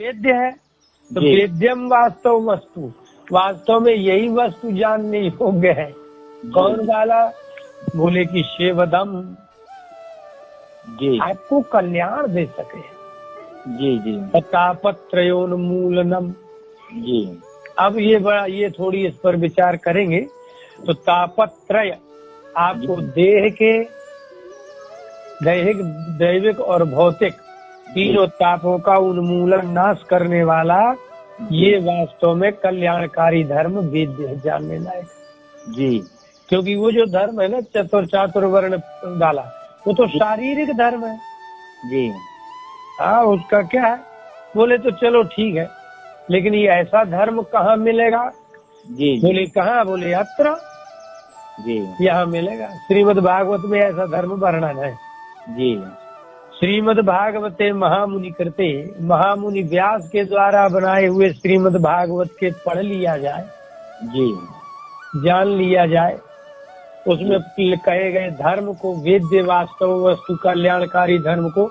वेद्य है तो वेद्यम वास्तव वस्तु, वास्तव में यही वस्तु जानने योग्य है। कौन वाला? बोले कि शिवदम, जी आपको कल्याण दे सके। जी जी तापत्रयोन्मूलनम। जी। अब ये थोड़ी इस पर विचार करेंगे। तो तापत्रय आपको देह के दैहिक और भौतिक तीनों तापों का उन्मूलन नाश करने वाला ये वास्तव में कल्याणकारी धर्म वेद्य जानने लायक जी। क्योंकि वो जो धर्म है ना चातुर्वर्ण वाला, वो तो शारीरिक धर्म है जी। हाँ, उसका क्या है? बोले तो चलो ठीक है, लेकिन ये ऐसा धर्म कहाँ मिलेगा? जी बोले कहाँ? बोले अत्र जी। यहाँ मिलेगा। श्रीमद् भागवत में ऐसा धर्म वर्णन है। जी श्रीमद् भागवते महामुनि कृते, महामुनि व्यास के द्वारा बनाए हुए श्रीमद् भागवत के पढ़ लिया जाए, जी, जान लिया जाए, उसमें कहे गए धर्म को, वेद्य वास्तव वस्तु कल्याणकारी धर्म को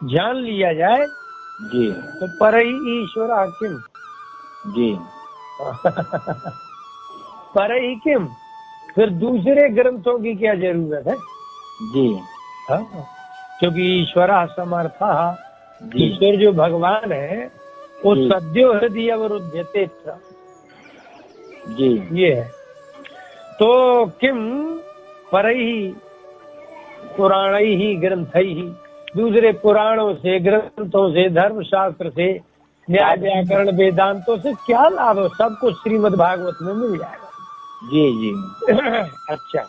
जान लिया जाए जी। तो पर ही ईश्वर किम जी पर ही किम, फिर दूसरे ग्रंथों की क्या जरूरत है? जी हाँ, क्योंकि ईश्वर समर्था, जी ईश्वर जो भगवान है वो जी। सद्यो हृदय अवरुध्यते जी। ये है। तो किम परैहि पुराणैहि ग्रंथैहि, दूसरे पुराणों से, ग्रंथों से, धर्म शास्त्र से, न्याय व्याकरण वेदांतों से क्या लाभ है? सब कुछ श्रीमद् भागवत में मिल जाएगा। जी जी। अच्छा,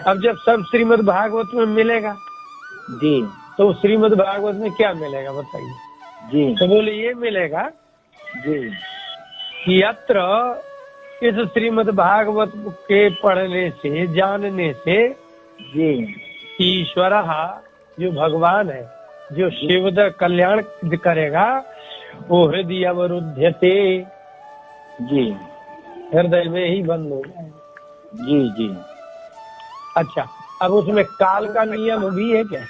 अब जब सब श्रीमद् भागवत में मिलेगा जी तो श्रीमद् भागवत में क्या मिलेगा बताइए? जी। तो बोले ये मिलेगा जी कि अत्र इस श्रीमद् भागवत के पढ़ने से, जानने से जी ईश्वर जो भगवान है, जो शिवद कल्याण करेगा, वो हृदय अवरुध्यते, जी हृदय में ही बंद हो जाएगा। जी जी। अच्छा, अब उसमें काल का नियम भी है क्या?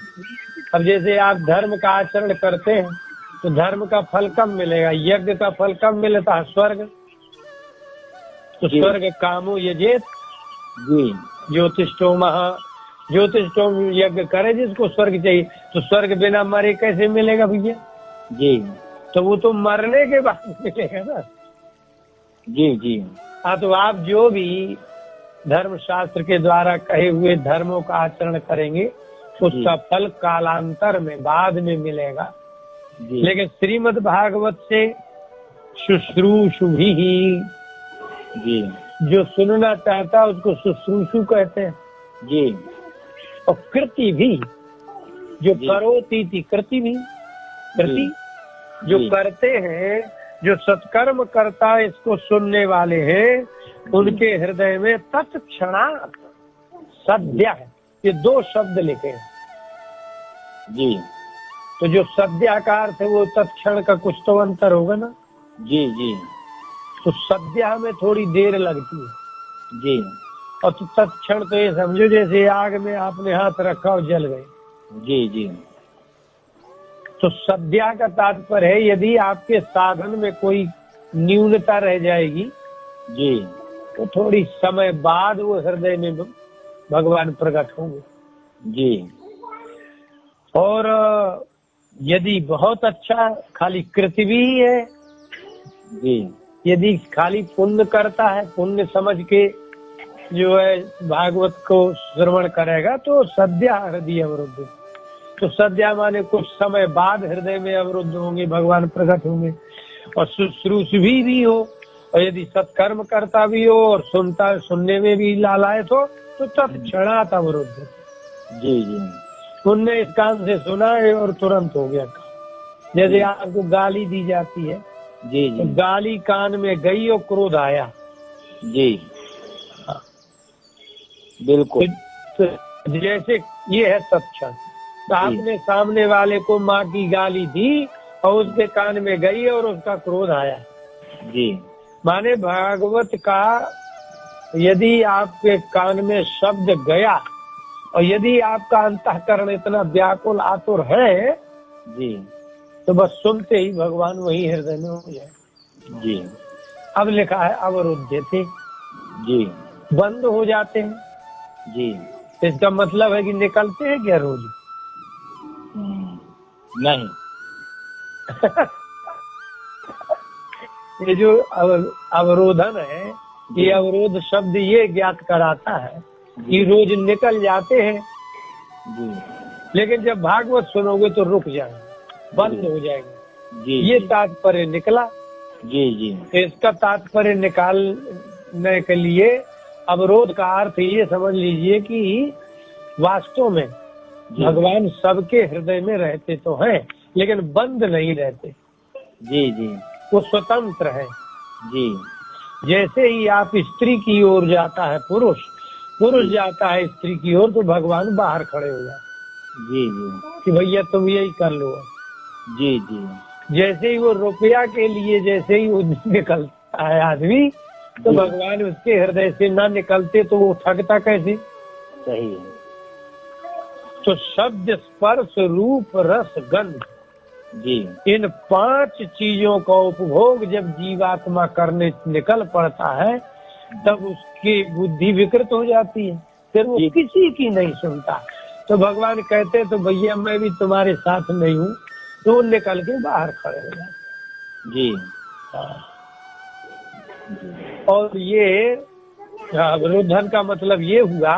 अब जैसे आप धर्म का आचरण करते हैं तो धर्म का फल कब मिलेगा? यज्ञ का फल कब मिलता है? स्वर्ग। तो स्वर्ग कामो यजेत, जी ज्योतिष्ठोम यज्ञ करे जिसको स्वर्ग चाहिए। तो स्वर्ग बिना मरे कैसे मिलेगा भैया? जी। तो वो तो मरने के बाद मिलेगा ना। जी जी। हाँ, तो आप जो भी धर्म शास्त्र के द्वारा कहे हुए धर्मों का आचरण करेंगे उसका फल कालांतर में, बाद में मिलेगा। लेकिन श्रीमद् भागवत से शुश्रूषुभि ही, जी, जो सुनना चाहता है उसको शुश्रूषु कहते हैं। जी। और कृति भी, जो करोति थी, कृति भी, कृति जो करते हैं, जो सत्कर्म करता है, इसको सुनने वाले हैं, उनके हृदय में तत्क्षणात् सद्य है। ये दो शब्द लिखे हैं जी। तो जो सद्य का अर्थ है वो तत्क्षण का कुछ तो अंतर होगा ना। जी जी। तो सद्य में थोड़ी देर लगती है जी। और तो तत्क्षण तो ये समझो जैसे आग में आपने हाथ रखा और जल गए। जी जी। तो सद्या का तात्पर्य है यदि आपके साधन में कोई न्यूनता रह जाएगी जी, तो थोड़ी समय बाद वो हृदय में भगवान प्रकट होंगे। जी। और यदि बहुत अच्छा खाली कृति ही है, जी, यदि खाली पुण्य करता है, पुण्य समझ के जो है भागवत को श्रवण करेगा तो सद्या हृदय अवरुद्ध। तो सद्या माने कुछ समय बाद हृदय में अवरुद्ध होंगे, भगवान प्रकट होंगे। और शुश्रूषुभि भी हो, और यदि सत्कर्म करता भी हो और सुनने में भी लालायत हो तो तत्क्षणात् अवरुद्ध। जी जी। उनने इस कान से सुना है और तुरंत हो गया। जैसे आपको गाली दी जाती है, जी जी, तो गाली कान में गई और क्रोध आया। जी, बिल्कुल। तो जैसे ये है तत्क्षण। तो आपने सामने वाले को माँ की गाली दी और उसके कान में गई और उसका क्रोध आया। जी, माने भागवत का यदि आपके कान में शब्द गया और यदि आपका अंतःकरण इतना व्याकुल आतुर है जी तो बस सुनते ही भगवान वही हृदय में हो जाए। जी अब लिखा है अवरुद्ध थे, जी बंद हो जाते हैं। जी। इसका मतलब है कि निकलते हैं क्या रोज? नहीं। ये जो अवरोधन है, ये अवरोध शब्द ये ज्ञात कराता है कि रोज निकल जाते हैं, जी लेकिन जब भागवत सुनोगे तो रुक जाएंगे, बंद हो जाएंगे। जी ये तात्पर्य निकला। जी जी तो इसका तात्पर्य निकालने के लिए अवरोध का अर्थ ये समझ लीजिए कि वास्तव में भगवान सबके हृदय में रहते तो हैं, लेकिन बंद नहीं रहते। जी जी वो स्वतंत्र है। जी जैसे ही आप स्त्री की ओर जाता है पुरुष जाता है स्त्री की ओर, तो भगवान बाहर खड़े हो जाते जी जी कि भैया तुम यही कर लो। जी जी जैसे ही वो रुपया के लिए जैसे ही वो निकलता है आदमी, तो भगवान उसके हृदय से ना निकलते तो वो थकता कैसे? सही है। तो शब्द स्पर्श रूप रस गंध, जी इन 5 चीजों का उपभोग जब जीवात्मा करने निकल पड़ता है, तब उसकी बुद्धि विकृत हो जाती है, फिर वो किसी की नहीं सुनता। तो भगवान कहते तो भैया मैं भी तुम्हारे साथ नहीं हूँ, तो निकल के बाहर खड़े हो जाते। जी और ये अवरोधन का मतलब ये हुआ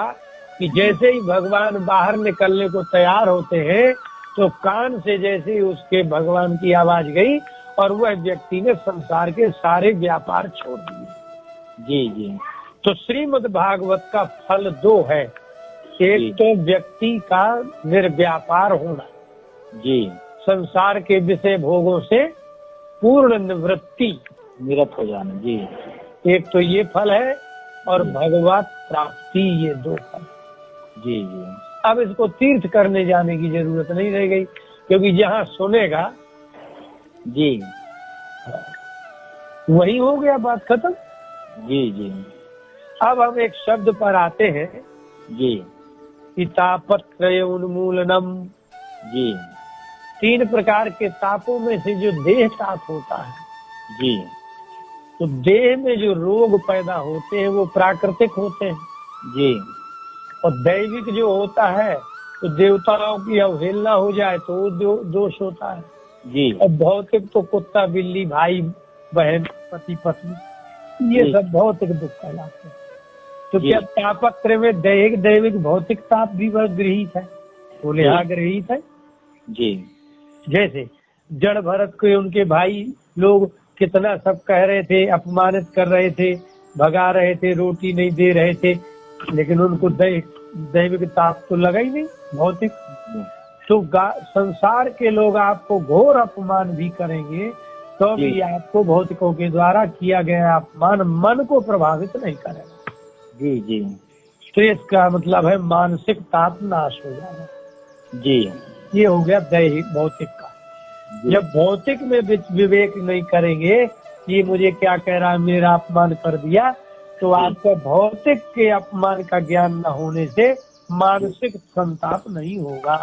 कि जैसे ही भगवान बाहर निकलने को तैयार होते हैं, तो कान से जैसे ही उसके भगवान की आवाज गई और वह व्यक्ति ने संसार के सारे व्यापार छोड़ दिए। जी जी। तो श्रीमद् भागवत का फल 2 है। एक तो व्यक्ति का निर्व्यापार होना, जी, संसार के विषय भोगों से पूर्ण निवृत्ति, निरत हो जाना। जी, एक तो ये फल है, और भगवत प्राप्ति, ये 2 फल। जी जी। अब इसको तीर्थ करने जाने की जरूरत नहीं रह गई, क्योंकि जहाँ सुनेगा जी वही हो गया, बात खत्म। जी जी। अब हम एक शब्द पर आते हैं जी कि तापत्रय उन्मूलनम। जी 3 प्रकार के तापों में से जो देह ताप होता है, जी, तो देह में जो रोग पैदा होते हैं वो प्राकृतिक होते हैं। जी, और दैविक जो होता है, तो देवताओं की अवहेलना हो जाए तो वो दोष होता है। जी, और भौतिक तो कुत्ता बिल्ली भाई बहन पति पत्नी, ये सब भौतिक दुख कहलाते हैं। तो क्या तापत्र में दैविक भौतिक ताप भी वह गृहीत है? बोले हाँ गृहीत है। जी। जैसे जड़ भरत को उनके भाई लोग कितना सब कह रहे थे, अपमानित कर रहे थे, भगा रहे थे, रोटी नहीं दे रहे थे, लेकिन उनको दैविक ताप तो लगा ही नहीं, भौतिक। तो संसार के लोग आपको घोर अपमान भी करेंगे, तो भी आपको भौतिकों के द्वारा किया गया अपमान मन को प्रभावित नहीं करेगा। जी जी। तो इसका मतलब है मानसिक ताप नाश हो जाएगा। जी, ये हो गया दैहिक भौतिक का। जब भौतिक में विवेक नहीं करेंगे, ये मुझे क्या कह रहा है, मेरा अपमान कर दिया, तो आपको भौतिक के अपमान का ज्ञान न होने से मानसिक संताप नहीं होगा।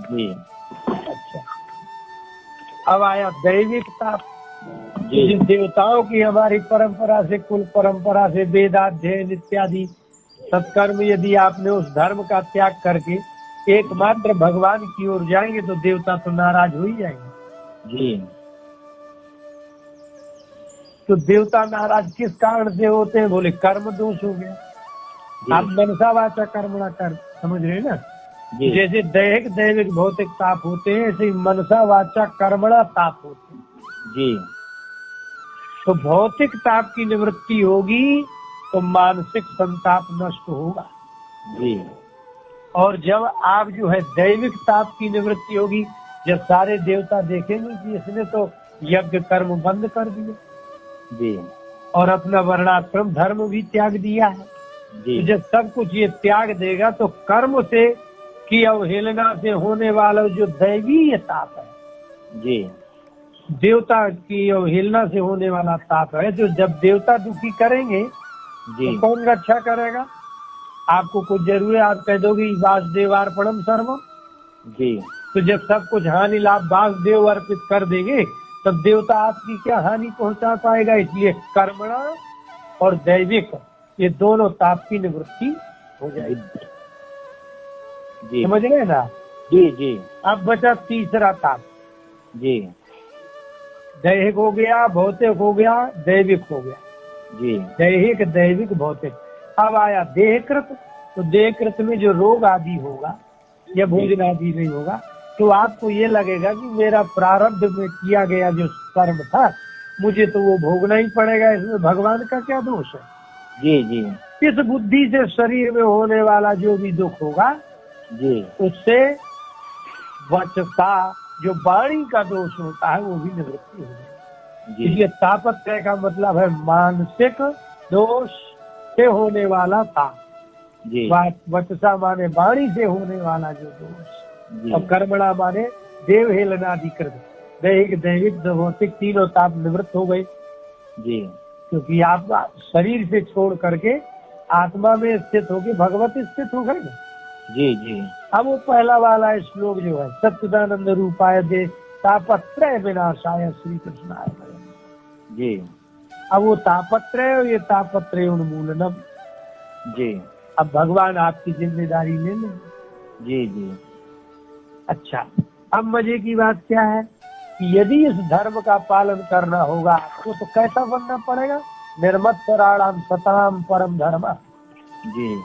जी। अच्छा, अब आया दैविक ताप। जी। जिन देवताओं की हमारी परंपरा से, कुल परंपरा से वेदाध्ययन इत्यादि सत्कर्म, यदि आपने उस धर्म का त्याग करके एकमात्र भगवान की ओर जाएंगे, तो देवता तो नाराज हो ही जाएंगे। जी। तो देवता नाराज किस कारण से होते हैं? बोले कर्म दोष हो गया। आप मनसा वाचा कर्मणा कर, समझ रहे ना? जैसे दैविक भौतिक ताप होते हैं, ऐसे मनसा वाचा कर्मणा ताप होते हैं। जी। तो भौतिक ताप की निवृत्ति होगी तो मानसिक संताप नष्ट होगा। जी। और जब आप जो है दैविक ताप की निवृत्ति होगी, जब सारे देवता देखेंगे कि इसने तो यज्ञ कर्म बंद कर दिए, जी, और अपना वर्णाश्रम धर्म भी त्याग दिया है, जी, तो जब सब कुछ ये त्याग देगा, तो कर्म से की अवहेलना से होने वाला जो दैवीय ताप है, जी, देवता की अवहेलना से होने वाला ताप है, जो जब देवता दुखी करेंगे तो कौन रक्षा करेगा? आपको कुछ जरूर है, आप कह दोगे वासुदेवार्पणम सर्वम, जी तो जब सब कुछ हानि लाभ वासुदेव अर्पित कर देंगे तब देवता आपकी क्या हानि पहुंचा पाएगा। इसलिए कर्मणा और दैविक ये दोनों ताप की निवृत्ति हो जाएगी। जी समझ रहे ना। जी जी अब बचा तीसरा ताप, जी दैहिक हो गया, भौतिक हो गया, दैविक हो गया। जी दैहिक दैविक भौतिक। अब आया देहकृत, तो देहकृत में जो रोग आदि होगा या भोजन आदि नहीं होगा तो आपको ये लगेगा कि मेरा प्रारब्ध में किया गया जो कर्म था मुझे तो वो भोगना ही पड़ेगा, इसमें भगवान का क्या दोष है। जी जी इस बुद्धि से शरीर में होने वाला जो भी दुख होगा जी उससे वचसा जो वाणी का दोष होता है वो भी निवृत्ति हो जाएगी। जी इसलिए तापत्रय का मतलब है मानसिक दोष से होने वाला ताप। जी वचसा माने वाणी से होने वाला जो दोष, जी और कर्मणा माने देव हेलनाधिकृत, दैहिक दैविक भौतिक तीनों ताप निवृत्त हो गए। जी क्योंकि आप शरीर से छोड़ करके आत्मा में स्थित होके भगवत स्थित हो गए ना। जी जी अब वो पहला वाला श्लोक जो है सच्चिदानंद रूपाय दे तापत्रय विनाशाय श्री कृष्णाय नमः। जी अब वो तापत्रय और ये तापत्रय उन्मूलनम। जी अब भगवान आपकी जिम्मेदारी ले लें। जी जी अच्छा, अब मजे की बात क्या है कि यदि इस धर्म का पालन करना होगा आपको तो कैसा बनना पड़ेगा। निर्मत्सराणाम सताम परम धर्म, जी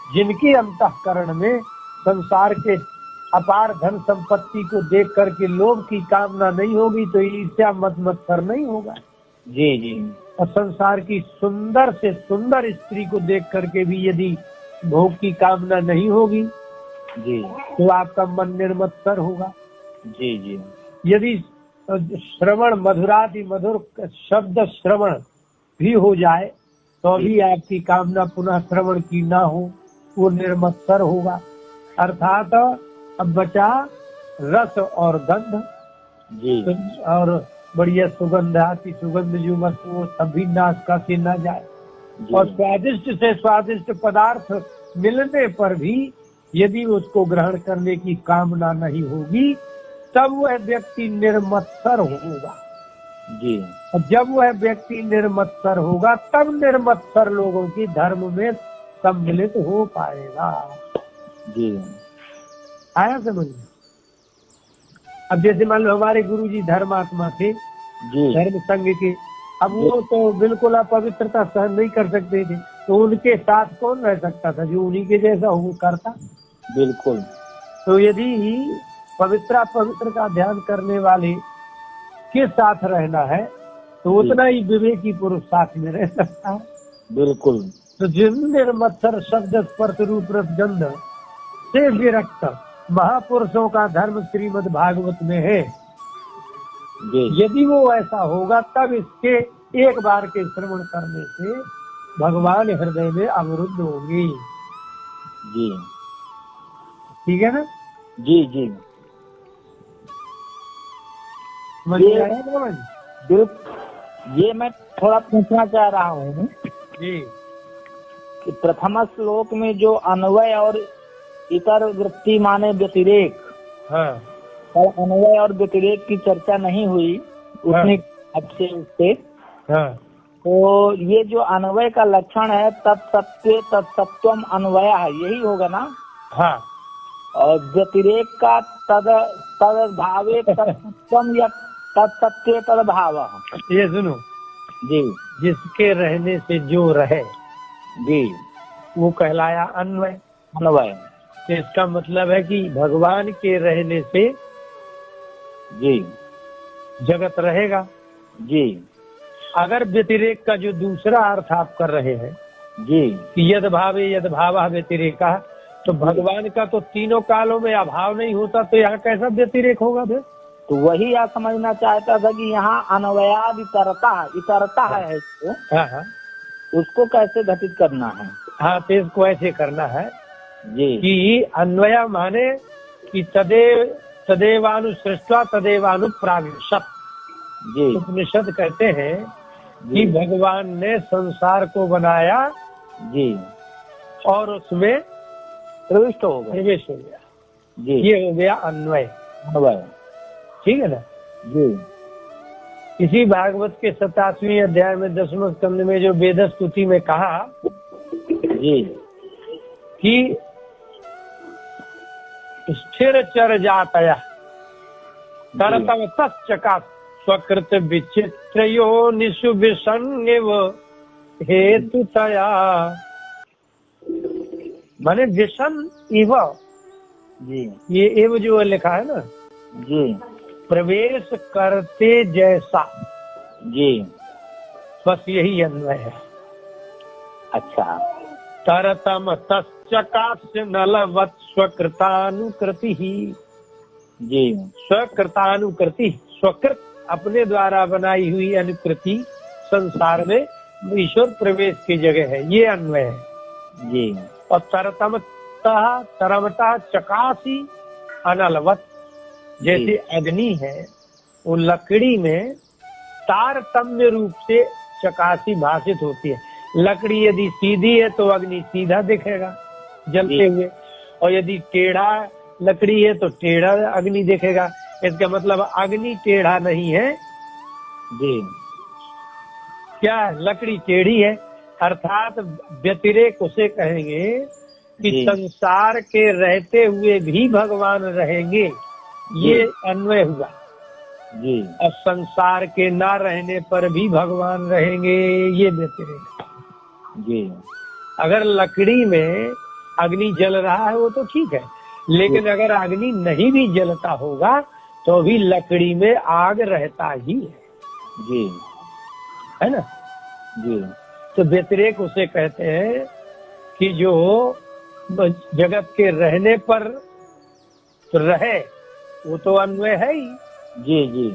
जिनके अंतःकरण में संसार के अपार धन संपत्ति को देख करके लोभ की कामना नहीं होगी तो ईर्ष्या मत मत्सर नहीं होगा। जी जी और संसार की सुंदर से सुंदर स्त्री को देख करके भी यदि भोग की कामना नहीं होगी जी तो आपका मन निर्मत्सर होगा। जी जी यदि श्रवण मधुराति मधुर शब्द श्रवण भी हो जाए तो भी आपकी कामना पुनः श्रवण की ना हो, वो निर्मत्सर होगा। अर्थात अब बचा रस और गंध, जी और बढ़िया सुगंध आती, सुगंध जो मस्त वो सभी नाश का से न जाए। और स्वादिष्ट से स्वादिष्ट पदार्थ मिलने पर भी यदि उसको ग्रहण करने की कामना नहीं होगी तब वह व्यक्ति निर्मत्सर होगा। जी और जब वह व्यक्ति निर्मत्सर होगा तब निर्मत्सर लोगों की धर्म में सम्मिलित हो पाएगा। जी आया समझ में। अब जैसे मान लो हमारे गुरुजी धर्मात्मा थे, जी धर्म संघ के, अब वो तो बिल्कुल अपवित्रता सहन नहीं कर सकते थे तो उनके साथ कौन रह सकता था जो उन्हीं के जैसा वो करता। बिल्कुल। तो यदि पवित्र पवित्र का ध्यान करने वाले के साथ रहना है तो उतना ही विवेकी पुरुष साथ में रह सकता है। बिल्कुल। तो जिन निर्मत्सर शब्द स्पर्श रूप रस गंध से विरक्त महापुरुषों का धर्म श्रीमद् भागवत में है, जी यदि वो ऐसा होगा तब इसके एक बार के श्रवण करने से भगवान हृदय में अवरुद्ध होंगे। जी ठीक है ना। जी जी ये मैं थोड़ा पूछना चाह रहा हूँ जी कि प्रथम श्लोक में जो अन्वय और इतर वृत्ति माने व्यतिरेक, हाँ और अन्वय और व्यतिरेक की चर्चा नहीं हुई उसने आपसे उससे, हाँ तो ये जो अन्वय का लक्षण है तत्सत्य तत्सत्वम अन्वय है, यही होगा ना। हाँ। और व्यतिरेक का तदभावे तत्सत्वम या तत्सत्य तदभाव। ये सुनो जी जिसके रहने से जो रहे जी वो कहलाया अन्वय। अन्वय तो इसका मतलब है कि भगवान के रहने से जी जगत रहेगा। जी अगर व्यतिरेक का जो दूसरा अर्थ आप कर रहे हैं जी कि यद भावे यद भावा व्यतिरेका, तो भगवान का तो तीनों कालों में अभाव नहीं होता तो यहाँ कैसा व्यतिरेक होगा फिर। तो वही आप समझना चाहता था कि यहाँ अन्वयाद इतरता है इसको, हाँ हाँ उसको कैसे घटित करना है। हाँ, तो इसको ऐसे करना है जी कि अन्वय माने कि तदेवानुसृष्टा तदेवानुप्राविशत। जी उपनिषद कहते हैं कि भगवान ने संसार को बनाया जी और उसमें प्रविष्ट हो गए। प्रवेश हो गया, जी। ये हो गया अन्वय। अन्वय। ठीक है ना। जी। इसी भागवत के 87वें अध्याय में 10वें स्कंद में जो वेद स्तुति में कहा जी। कि स्थिर चर जातया तरतम तच्चका स्वकृत विचित्रयो निषु विषण्यव हेतुतया, माने विषण इव, जी। ये एव जो लिखा है ना, जी। प्रवेश करते जैसा, जी। बस यही अन्वय है। अच्छा। तरतम तच्चकास्य नलवत् स्वकृतानुकृति ही। जी। स्वकृतानुकृति, स्वकृत अपने द्वारा बनाई हुई अनुकृति संसार में ईश्वर प्रवेश की जगह है, ये अन्वय है। जी। और तरमता चकासी अनलवत, जैसे अग्नि है वो लकड़ी में तारतम्य रूप से चकासी भाषित होती है। लकड़ी यदि सीधी है तो अग्नि सीधा दिखेगा जलते हुए, और यदि टेढ़ा लकड़ी है तो टेढ़ा अग्नि दिखेगा। इसका मतलब अग्नि टेढ़ा नहीं है। जी। क्या लकड़ी टेढ़ी है, अर्थात व्यतिरेक उसे कहेंगे कि संसार के रहते हुए भी भगवान रहेंगे, ये अन्वय हुआ। जी। और संसार के ना रहने पर भी भगवान रहेंगे, ये व्यतिरेक। जी। अगर लकड़ी में अग्नि जल रहा है वो तो ठीक है, लेकिन अगर अग्नि नहीं भी जलता होगा तो भी लकड़ी में आग रहता ही है। जी। है ना। जी। तो व्यतिरेक उसे कहते हैं कि जो जगत के रहने पर तो रहे, वो तो अन्वय है ही। जी। जी।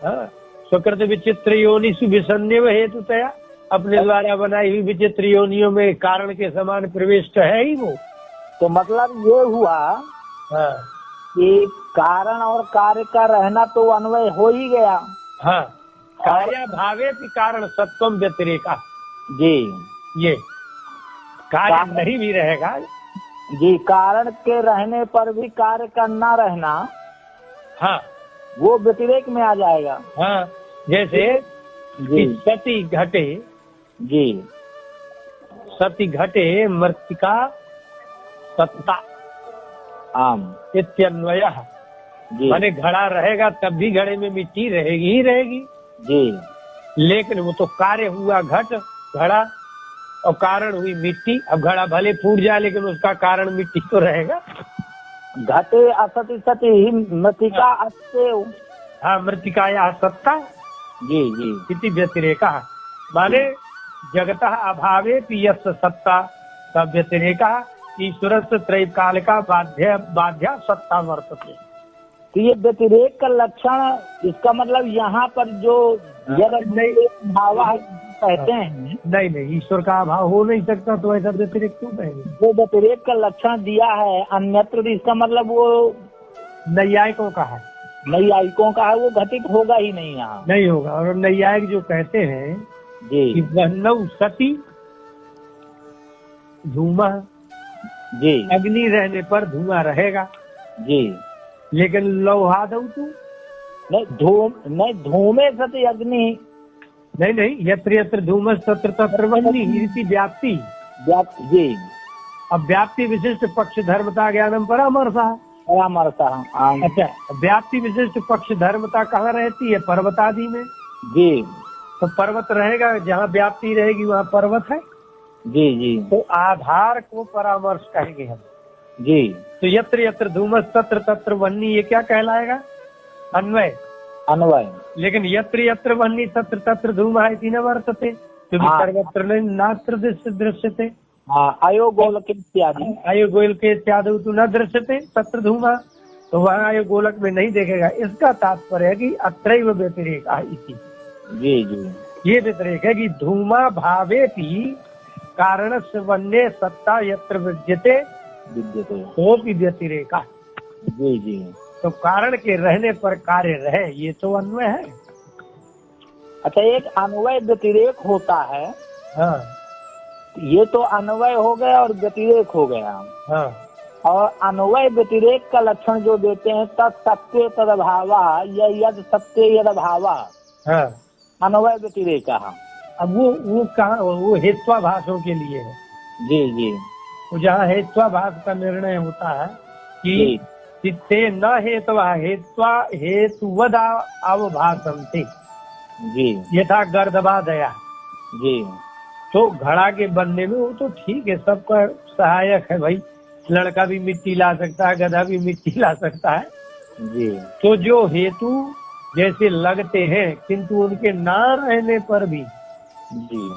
हाँ, स्वकृत विचित्र योनिषु विषण्यव हेतुतया, अपने द्वारा बनाई हुई विचित्र योनियों में कारण के समान प्रविष्ट है ही वो। तो मतलब ये हुआ हाँ कि कारण और कार्य का रहना तो अन्वय हो ही गया। हाँ, कार्य भावे के कारण सत्वम व्यतिरेका। जी। ये कार्य नहीं भी रहेगा। जी। कारण के रहने पर भी कार्य का न रहना, हाँ, वो व्यतिरेक में आ जाएगा। हाँ, जैसे कि सती घटे, जी, सती घटे मृत्तिका सत्ता आम इत्यन्वय। माने घड़ा रहेगा तब भी घड़े में मिट्टी रहेगी ही रहेगी। जी। लेकिन वो तो कार्य हुआ घट घड़ा और कारण हुई मिट्टी। अब घड़ा भले फूट जाए लेकिन उसका कारण मिट्टी तो रहेगा। घटे असति सति ही मृतिका अस्ते। हाँ, मृतिका या सत्ता। जी। जी। इति व्यतिरेका, माने जगतः अभावे यस्य सत्ता तब व्यतिरेका ईश्वरस्य त्रैकालिका बाध्या सत्ता वर्तते। तो ये व्यतिरेक का लक्षण, इसका मतलब यहाँ पर जो जगत भाव कहते हैं, नहीं, ईश्वर का अभाव हो नहीं सकता, तो ऐसा व्यतिरेक क्यों कहेंगे? जो व्यतिरेक का लक्षण दिया है अन्यत्र, तो इसका मतलब वो नैयायिकों का है। नैयायिकों का है, वो घटित होगा ही नहीं, यहाँ नहीं होगा। और नैयायिक जो कहते हैं जी कि वह सती धुआं, जी, अग्नि रहने पर धुआं रहेगा जी, लेकिन लोहा दऊ तू नहीं धूमे सती अग्नि, नहीं, यत्र यत्र धूमस तत्र तत्र वह्नि व्याप्ति। जी। अब व्याप्ति विशिष्ट पक्ष धर्मता ज्ञानम परामर्शा। अच्छा, व्याप्ति विशिष्ट पक्ष धर्मता कहाँ रहती है? पर्वत आदि में। जी। तो पर्वत रहेगा, जहाँ व्याप्ति रहेगी वहाँ पर्वत है। जी। जी। तो आधार को परामर्श कहेंगे हम। जी। तो यत्र यत्र धूमस तत्र तत्र वह्नि, ये क्या कहलाएगा? अन्वय। लेकिन यत्र यत्र वह्नि तत्र तत्र धूमः इति न वर्तते, क्योंकि सर्वत्र नात्र दृश्यते। अयोगोलक इत्यादि, अयोगोलक इत्यादि तो न दृश्यते तत्र धूमः, तो वहाँ अयोगोलक में नहीं देखेगा। इसका तात्पर्य है कि अत्रैव व्यतिरेका इति। जी। जी। ये व्यतिरेक है कि धूमा भावेपि कारणस्य वन्ये सत्ता यत्र विद्यते सोऽपि व्यतिरेका। जी। जी। तो कारण के रहने पर कार्य रहे, ये तो अन्वय है। अच्छा, एक अन्वय व्यतिरेक होता है। हाँ, ये तो अन्वय हो गया और व्यतिरेक हो गया। हाँ और अन्वय व्यतिरेक का लक्षण जो देते हैं तत्सत्य तदभावा या यद सत्य यद भावा, हाँ। अन्वय व्यतिरेक। अब वो कहाँ, वो हेत्वाभासों के लिए है। जी जी वो जहाँ हेत्वाभास का निर्णय होता है कि चित्ते न हेत्वा हेत्वा हेतुवद अवभासन्ते जी यथा गर्दभा दया। जी तो घड़ा के बनने में वो तो ठीक है, सबका सहायक है भाई, लड़का भी मिट्टी ला सकता है, गधा भी मिट्टी ला सकता है। जी तो जो हेतु जैसे लगते हैं किंतु उनके ना रहने पर भी जी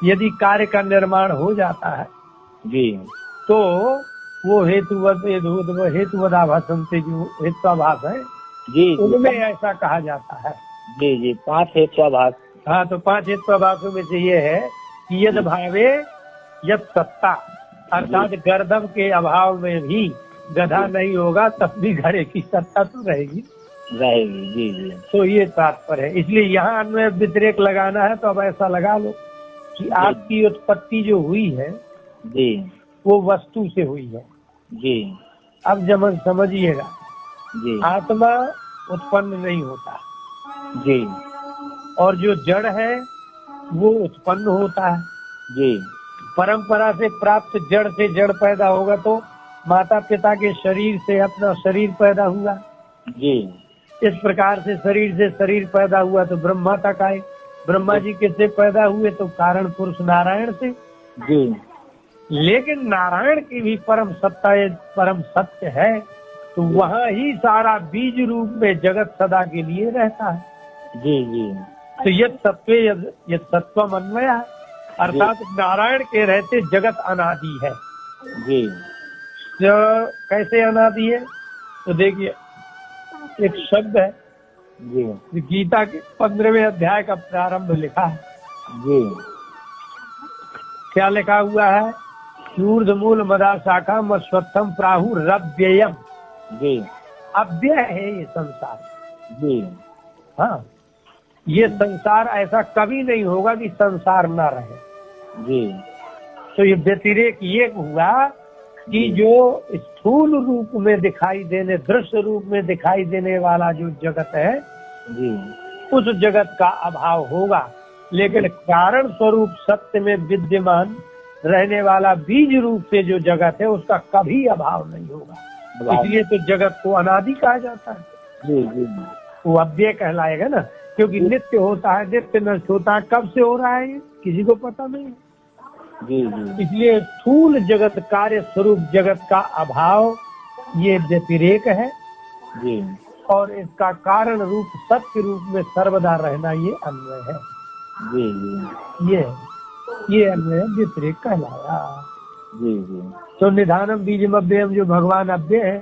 यदि कार्य का निर्माण हो जाता है जी तो वो हेतुवदाभासन से जो हेत्वाभास है जी उनमें ऐसा कहा जाता है। जी जी 5 हेत्वाभास। हाँ, तो 5 हेत्वाभासों में से ये है कि यद भावे यद सत्ता, अर्थात गर्दभ के अभाव में भी गधा नहीं होगा तब भी घड़े की सत्ता तो रहेगी। जी जी तो ये तात्पर्य है। इसलिए यहाँ अन्वय व्यतिरेक लगाना है तो अब ऐसा लगा लो कि आपकी उत्पत्ति जो हुई है जी वो वस्तु से हुई है। जी अब जब समझिएगा, जी आत्मा उत्पन्न नहीं होता जी और जो जड़ है वो उत्पन्न होता है। जी परंपरा से प्राप्त जड़ से जड़ पैदा होगा तो माता पिता के शरीर से अपना शरीर पैदा हुआ। जी इस प्रकार से शरीर पैदा हुआ तो ब्रह्मा तक आए। ब्रह्मा जी किससे पैदा हुए? तो कारण पुरुष नारायण से। जी लेकिन नारायण की भी परम सत्ता परम सत्य है, तो वहाँ ही सारा बीज रूप में जगत सदा के लिए रहता है। जी जी तो यद सत्वम अन्वय, अर्थात नारायण के रहते जगत अनादि है। जी तो कैसे अनादि है? तो देखिए, एक शब्द है जी गीता के 15वें अध्याय का प्रारंभ लिखा है। जी क्या लिखा हुआ है? ऊर्ध्वमूल मदा शाखा मस्वत्थम प्राहुरव्ययम। जी अव्यय है ये संसार। जी हाँ, ये संसार ऐसा कभी नहीं होगा कि संसार न रहे। जी तो ये व्यतिरेक ये हुआ कि जो स्थूल रूप में दिखाई देने, दृश्य रूप में दिखाई देने वाला जो जगत है जी उस जगत का अभाव होगा, लेकिन कारण स्वरूप सत्य में विद्यमान रहने वाला बीज रूप से जो जगत है उसका कभी अभाव नहीं होगा। इसलिए तो जगत को अनादि कहा जाता है। जी जी वो अव्यय कहलाएगा ना, क्योंकि नित्य होता है, नित्य नष्ट होता है। कब से हो रहा है ये किसी को पता नहीं। जी जी इसलिए स्थूल जगत, कार्य स्वरूप जगत का अभाव ये व्यतिरेक है जी और इसका कारण रूप सत्य रूप में सर्वदा रहना ये अन्वय है। जी जी ये अन्वय व्यतिरेक कहलाया। जी जी तो निधानम बीजम अव्ययम, जो भगवान अव्यय है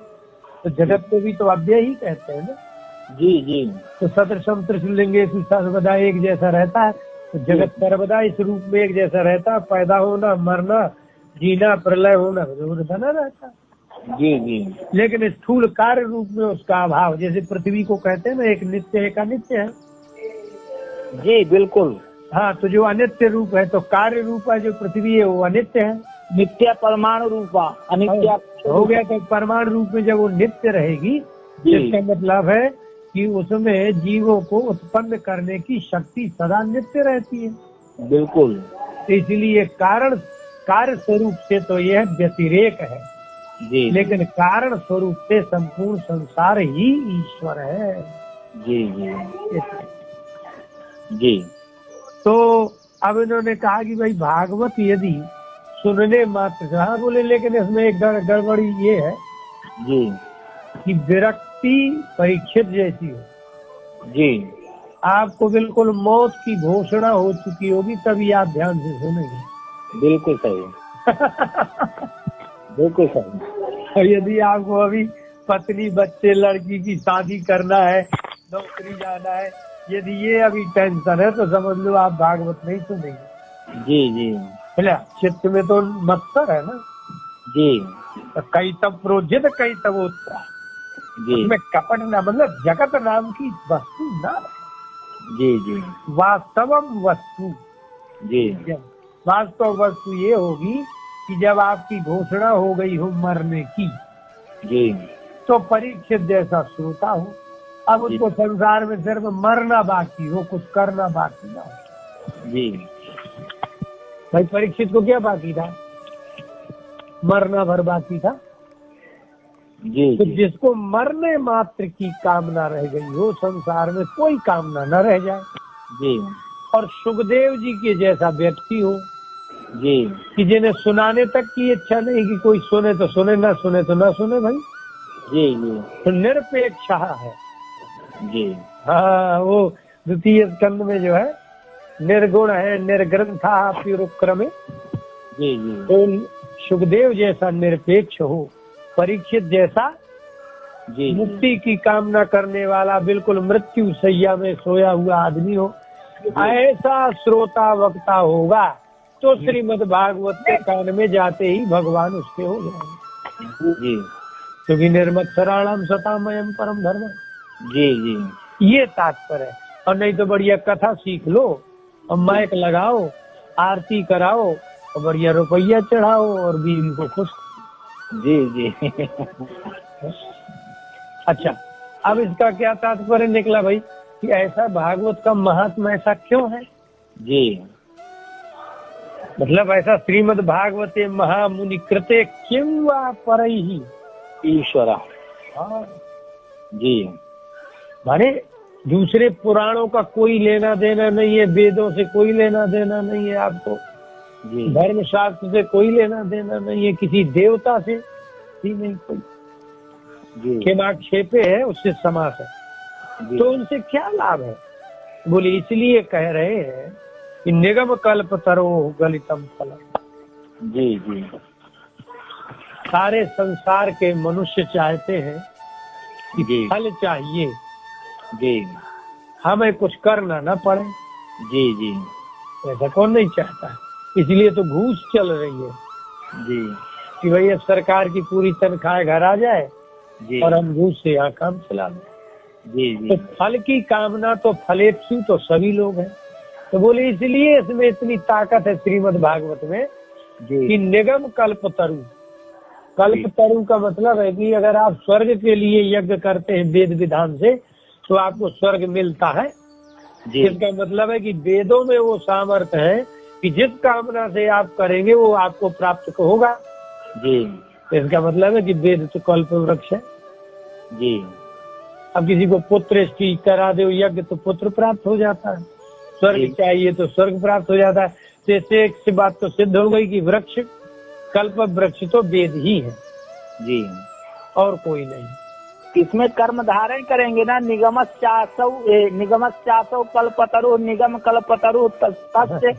तो जगत को भी तो अव्यय ही कहते हैं ना। जी जी तो सदृशम त्रिशूलिंगे सर्वदा एक जैसा रहता है, तो जगत सर्वदा इस रूप में एक जैसा रहता है। पैदा होना, मरना, जीना, प्रलय होना बना रहता है। जी जी लेकिन स्थूल कार्य रूप में उसका अभाव, जैसे पृथ्वी को कहते हैं ना, एक नित्य एक अनित्य है। जी बिल्कुल। हाँ, तो जो अनित्य रूप है तो कार्य रूप है जो पृथ्वी है वो अनित्य है। नित्य परमाणु रूपा अनित्य हो गया। तो परमाणु रूप में जब वो नित्य रहेगी, इसका मतलब है कि उसमें जीवों को उत्पन्न करने की शक्ति सदा नित्य रहती है। बिल्कुल। तो इसलिए कारण कार्य स्वरूप से तो यह व्यतिरेक है जी लेकिन कारण स्वरूप से संपूर्ण संसार ही ईश्वर है। जी जी जी तो अब इन्होंने कहा कि भाई भागवत यदि सुनने मात्र से, हाँ बोले, लेकिन इसमें एक गड़बड़ी ये है जी कि विरक्ति परीक्षित जैसी हो। जी आपको बिल्कुल मौत की घोषणा हो चुकी होगी तभी आप ध्यान से सुनेंगे। बिल्कुल सही बिल्कुल सही। और यदि आपको अभी पत्नी, बच्चे, लड़की की शादी करना है, नौकरी जाना है, यदि ये अभी टेंशन है तो समझ लो आप भागवत नहीं सुनेंगे। जी जी बोला चित्त में तो मत्सर है ना। जी तो कई तब प्रोजित कई तब उत्तरा, जी उसमें कपट ना, मतलब जगत नाम की वस्तु ना, जी जी वास्तवम वस्तु। जी वास्तव वस्तु ये होगी कि जब आपकी घोषणा हो गई हो मरने की, जी तो परीक्षित जैसा श्रोता हो। अब उसको संसार में सिर्फ मरना बाकी हो, कुछ करना बाकी ना हो। जी भाई परीक्षित को क्या बाकी था? मरना भर बाकी था। जी तो जिसको मरने मात्र की कामना रह गई हो, संसार में कोई कामना न रह जाए। जी और सुखदेव जी के जैसा व्यक्ति हो जी कि जिन्हें सुनाने तक की इच्छा नहीं कि कोई सुने तो सुने, ना सुने तो ना सुने भाई। जी जी तो निरपेक्ष है। जी हाँ, वो द्वितीय स्कंद में जो है निर्गुण है, निर्ग्रंथा प्युरुक्रमे। जी जी तो सुखदेव जैसा निरपेक्ष हो, परीक्षित जैसा जी मुक्ति की कामना करने वाला, बिल्कुल मृत्यु शैया में सोया हुआ आदमी हो, ऐसा श्रोता वक्ता होगा तो श्रीमद् भागवत के कान में जाते ही भगवान उसके हो जाएंगे। जी क्योंकि निर्मत्सराणाम सतामयम परम धर्म, जी जी ये तात्पर्य है। और नहीं तो बढ़िया कथा सीख लो और माइक लगाओ, आरती कराओ और बढ़िया रुपया चढ़ाओ और बीवी को खुश। जी जी अच्छा, अब इसका क्या तात्पर्य निकला भाई कि ऐसा भागवत का महात्मा ऐसा क्यों है? जी मतलब ऐसा श्रीमद् भागवते महामुनि कृते किं वा परैहि ईश्वरा। हाँ, जी माने दूसरे पुराणों का कोई लेना देना नहीं है, वेदों से कोई लेना देना नहीं है आपको, जी धर्म शास्त्र से कोई लेना देना नहीं है, किसी देवता से भी नहीं कोई। जी क्षेमाक्षेपे है, उससे समास है। जी तो उनसे क्या लाभ है? बोले इसलिए कह रहे हैं कि निगम कल्प तरो गलितम फलम। जी जी सारे संसार के मनुष्य चाहते हैं कि जी फल चाहिए, जी हमें कुछ करना न पड़े। जी जी ऐसा कौन नहीं चाहता है? इसलिए तो घूस चल रही है जी कि भाई अब सरकार की पूरी तनख्वाह घर आ जाए जी और हम घूस से यहाँ काम चला लें। जी तो जी फल की कामना तो फलेप्सु तो सभी लोग हैं। तो बोले इसलिए इसमें इतनी ताकत है श्रीमद् भागवत में कि जी निगम कल्प तरु। कल्प तरु का मतलब है कि अगर आप स्वर्ग के लिए यज्ञ करते हैं वेद विधान से तो आपको स्वर्ग मिलता है। जी इसका मतलब है कि वेदों में वो सामर्थ्य है कि जिस कामना से आप करेंगे वो आपको प्राप्त होगा। जी इसका मतलब है कि वेद तो कल्प वृक्ष है। जी अब किसी को पुत्र करा दो यज्ञ तो पुत्र प्राप्त हो जाता है, स्वर्ग चाहिए तो स्वर्ग प्राप्त हो जाता है। तो इससे एक बात तो सिद्ध हो गई कि वृक्ष, कल्प वृक्ष तो वेद ही है जी और कोई नहीं। इसमें कर्म धारण करेंगे ना, निगमश्चासौ कल्पतरु निगम कल्पतरु तस्य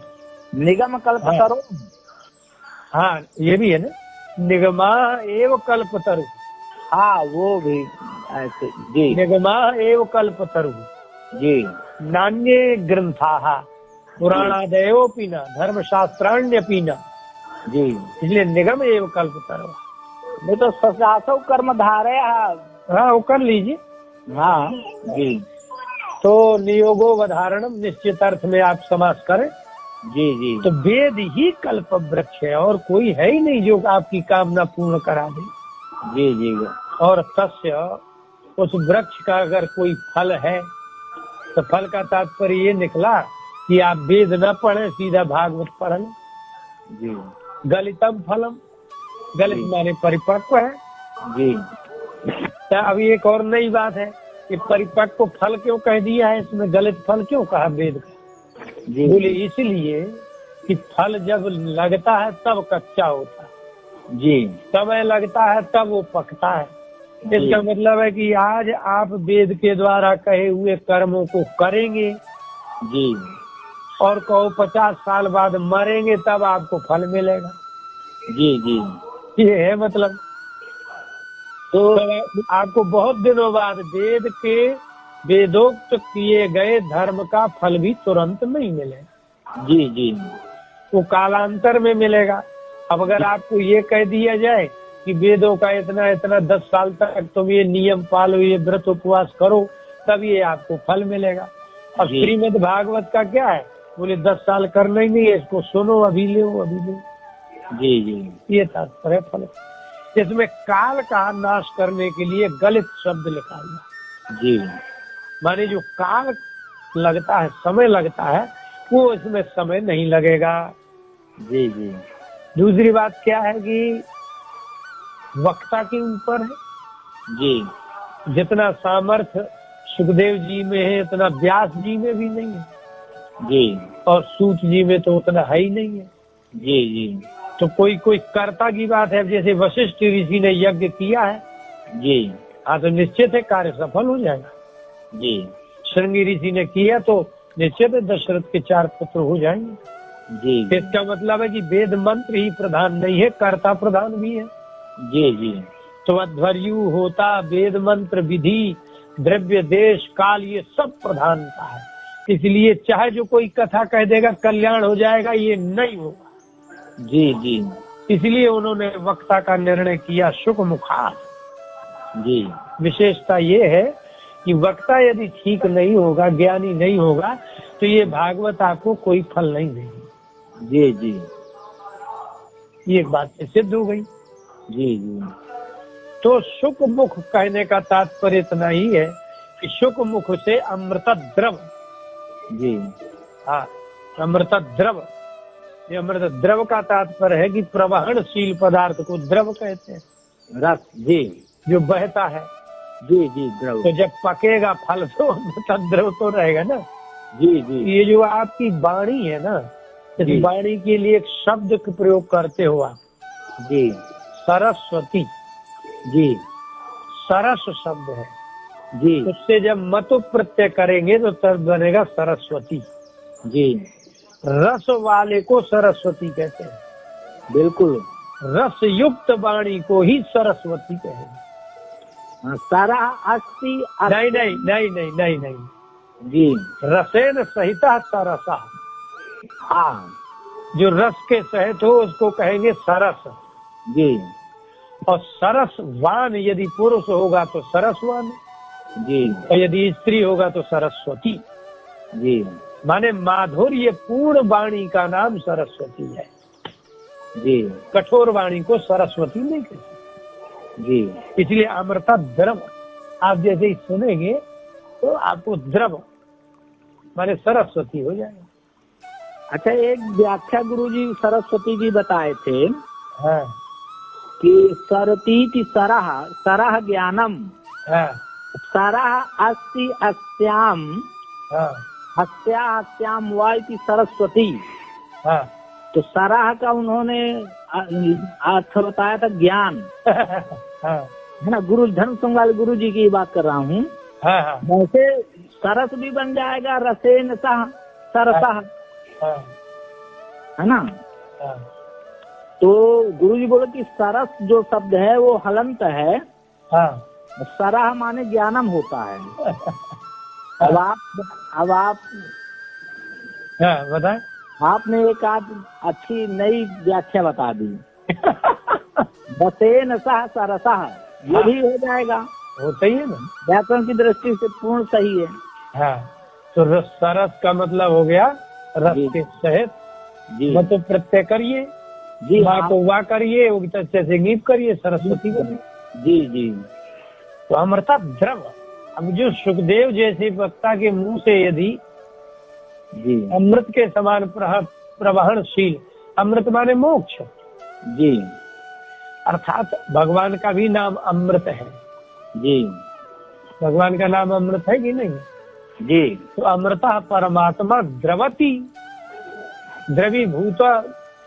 निगम कल्पतरु। हाँ, ये भी है ना, निगमा एव कल्पतरु। हाँ वो भी ऐसे। जी निगमा एव कल्पतरु जी नान्ये ग्रंथाः पुराणादयोऽपि न धर्मशास्त्राण्यपि न। जी इसलिए निगम एव कल्पतरु। नहीं तो ससासौ कर्म धारे। हाँ, वो कर लीजिए। हाँ जी तो नियोगो वधारणम निश्चित अर्थ में आप समास करें जी जी तो वेद ही कल्प वृक्ष है और कोई है ही नहीं जो आपकी कामना पूर्ण करा दे। जी जी और तस्य, उस वृक्ष का अगर कोई फल है तो फल का तात्पर्य ये निकला कि आप वेद न पढ़े, सीधा भागवत पढ़ लें। जी गलितम फलम, गलित माने परिपक्व है। जी तो अभी एक और नई बात है कि परिपक्व फल क्यों कह दिया है, इसमें गलित फल क्यों कहा वेद का? जी बोले इसलिए कि फल जब लगता है तब कच्चा होता है, जी समय लगता है तब वो पकता है। इसका मतलब है कि आज आप वेद के द्वारा कहे हुए कर्मों को करेंगे जी और कहो 50 साल बाद मरेंगे तब आपको फल मिलेगा। जी जी ये है मतलब। तो आपको बहुत दिनों बाद वेद के वेदोक्त किए गए धर्म का फल भी तुरंत नहीं मिलेगा। जी जी वो कालांतर में मिलेगा। अब अगर आपको ये कह दिया जाए कि वेदों का इतना इतना 10 साल तक तुम ये नियम पालो, ये व्रत उपवास करो, तब ये आपको फल मिलेगा। अब श्रीमद् भागवत का क्या है बोले 10 साल करना ही नहीं है इसको, सुनो अभी ले अभी ले। जी जी ये तात्पर्य फल। इसमें काल का नाश करने के लिए गलत शब्द निकालना, जी माने जो काल लगता है, समय लगता है, वो इसमें समय नहीं लगेगा। जी जी दूसरी बात क्या है कि वक्ता के ऊपर है। जी जितना सामर्थ्य सुखदेव जी में है उतना व्यास जी में भी नहीं है, जी और सूत जी में तो उतना है ही नहीं है। जी जी तो कोई कोई कर्ता की बात है, जैसे वशिष्ठ ऋषि ने यज्ञ किया है, जी हाँ तो निश्चित है कार्य सफल हो जाएगा। जी श्रृंगी ऋषि ने किया तो निश्चित है दशरथ के 4 पुत्र हो जाएंगे। जी इसका मतलब है कि वेद मंत्र ही प्रधान नहीं है, कर्ता प्रधान भी है। जी जी तो अध्वर्यु होता, वेद मंत्र, विधि, द्रव्य, देश, काल, ये सब प्रधानता है। इसलिए चाहे जो कोई कथा कह देगा कल्याण हो जाएगा, ये नहीं होगा। जी जी इसलिए उन्होंने वक्ता का निर्णय किया शुक मुखार। जी विशेषता ये है कि वक्ता यदि ठीक नहीं होगा, ज्ञानी नहीं होगा, तो ये भागवत आपको कोई फल नहीं देगी। जी जी ये एक बात से सिद्ध हो गई। जी जी तो शुक मुख कहने का तात्पर्य इतना ही है कि शुक मुख से अमृत द्रव, जी हाँ अमृत द्रव, ये अमृत द्रव का तात्पर्य है कि प्रवहनशील पदार्थ को द्रव कहते हैं। रस, जी जो बहता है, जी जी द्रव, तो जब पकेगा फल तो अमृत द्रव तो रहेगा ना। जी जी ये जो आपकी वाणी है ना, इस जी। वाणी के लिए एक शब्द का प्रयोग करते हो आप, जी सरस्वती। जी सरस शब्द है, जी उससे जब मतु प्रत्यय करेंगे तो तब बनेगा सरस्वती। जी रस वाले को सरस्वती कहते हैं, बिल्कुल। रस युक्त वाणी को ही सरस्वती कहेंगे। सारा अस्ति नहीं नहीं नहीं नहीं नहीं नहीं, जी रसेन सहिता सरसा, हाँ जो रस के सहित हो उसको कहेंगे सरस। जी और सरस वान यदि पुरुष होगा तो सरसवान, जी और यदि स्त्री होगा तो सरस्वती। जी माने माधुर्य पूर्ण वाणी का नाम सरस्वती है। जी कठोर वाणी को सरस्वती नहीं कहते। जी इसलिए अमृता द्रव आप जैसे ही सुनेंगे तो आपको द्रव माने सरस्वती हो जाएगा। अच्छा, एक व्याख्या गुरुजी सरस्वती जी बताए थे हाँ कि सरतीति सरह, सरह ज्ञानम, हाँ सरह अस्ति अस्याम, हाँ हस्या हस्याम वाइति सरस्वती। हाँ तो सरह का उन्होंने अर्थ बताया था ज्ञान, हाँ है ना। गुरु धर्म संगाल गुरु जी की बात कर रहा हूँ। हाँ हाँ वैसे सरस भी बन जाएगा, रसेन सह सरसह, हाँ है ना। हाँ तो गुरु जी बोले कि सरस जो शब्द है वो हलंत है, हाँ सरह माने ज्ञानम होता है। अब आप हाँ बताए। आपने एक आध अच्छी नई व्याख्या बता दी। बसेन सह सरसह, ये भी हो जाएगा, होता ही है ना, व्याकरण की दृष्टि से पूर्ण सही है। हाँ। तो सरस का मतलब हो गया रस जी। के सहित, जी मतलब प्रत्यय करिए, जी माँ हाँ। को वाह करिए, से गीत करिए, सरस्वती बनिए। जी जी तो अमृता द्रव। अब जो सुखदेव जैसे वक्ता के मुंह से यदि जी अमृत के समान प्रवहनशील, अमृत माने मोक्ष, जी अर्थात भगवान का भी नाम अमृत है। जी भगवान का नाम अमृत है कि नहीं? जी तो अमृता परमात्मा द्रवती, द्रवी भूत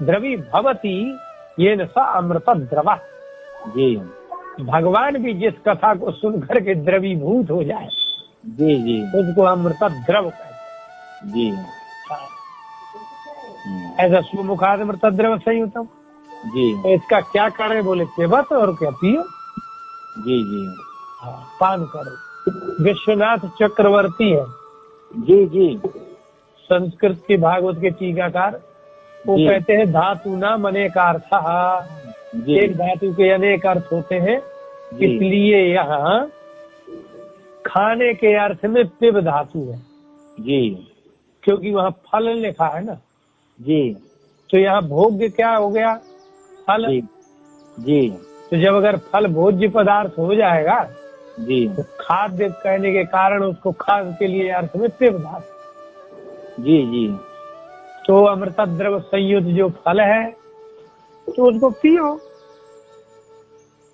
द्रवी भवती, ये न सा अमृत द्रवा। जी भगवान भी जिस कथा को सुन करके द्रवीभूत हो जाए जी जी उसको अमृत द्रव कहते हैं। जी ऐसा सुमुखाद अमृत द्रव संयुतम। जी तो इसका क्या करें? बोले पिबत और क्या पियो। जी जी पान करो। विश्वनाथ चक्रवर्ती है, जी जी संस्कृत के भागवत के टीकाकार, वो जी। कहते हैं धातु नाम अनेक अर्थ, जी एक धातु के अनेक अर्थ होते हैं, जी इसलिए यहाँ खाने के अर्थ में पिब धातु है, जी क्योंकि वहाँ फल लिखा है ना। जी तो यहाँ भोग्य क्या हो गया? फल। जी जी तो जब अगर फल भोज्य पदार्थ हो जाएगा जी तो खाद्य कहने के कारण उसको खाद्य के लिए अर्थ में पेय पदार्थ। जी जी तो अमृत द्रव संयुक्त जो फल है तो उसको पियो।